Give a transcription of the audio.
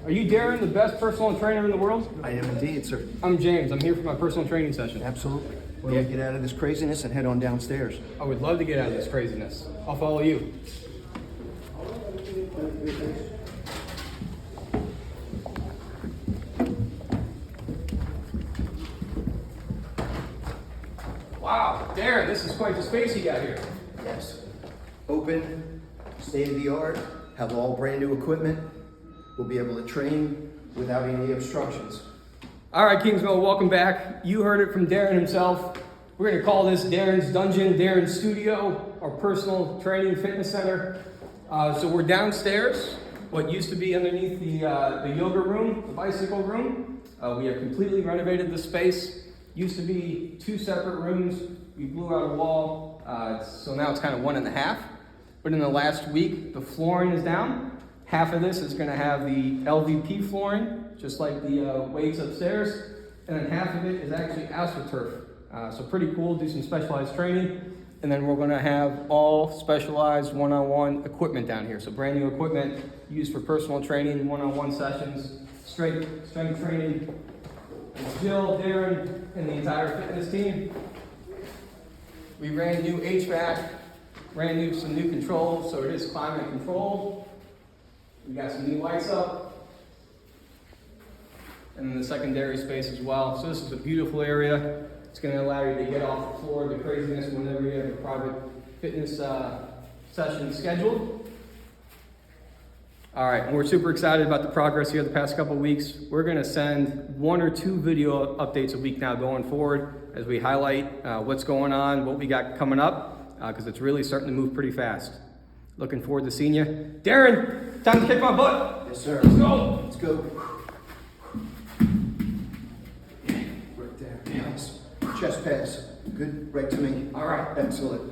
Are you Darren, the best personal trainer in the world? I am indeed, sir. I'm James. I'm here for my personal training session. Absolutely. Why don't we get out of this craziness and head on downstairs? I would love to get out of this craziness. I'll follow you. Wow, Darren, this is quite the space you got here. Yes. Open, state of the art, have all brand new equipment. We'll be able to train without any obstructions. All right, Kingsville, welcome back. You heard it from Darren himself. We're going to call this Darren's Dungeon, Darren's Studio, our personal training fitness center. So we're downstairs, what used to be underneath the yoga room, the bicycle room. We have completely renovated the space. Used to be 2 separate rooms. We blew out a wall, so now it's kind of 1.5. But in the last week, the flooring is down. Half of this is going to have the LVP flooring, just like the weights upstairs, and then half of it is actually AstroTurf. So pretty cool, do some specialized training, and then we're going to have all specialized one-on-one equipment down here. So brand new equipment used for personal training, one-on-one sessions, strength training. And Jill, Darren, and the entire fitness team. We ran new HVAC, some new controls, so it is climate controlled. We got some new lights up, and then the secondary space as well. So this is a beautiful area. It's going to allow you to get off the floor of the craziness whenever you have a private fitness session scheduled. All right, and we're super excited about the progress here the past couple weeks. We're going to send 1 or 2 video updates a week now going forward as we highlight what's going on, what we got coming up, because it's really starting to move pretty fast. Looking forward to seeing you. Darren, time to kick my butt. Yes, sir. Let's go. Let's go. Right there. Yes. Chest pass. Good. Right to me. All right. Excellent.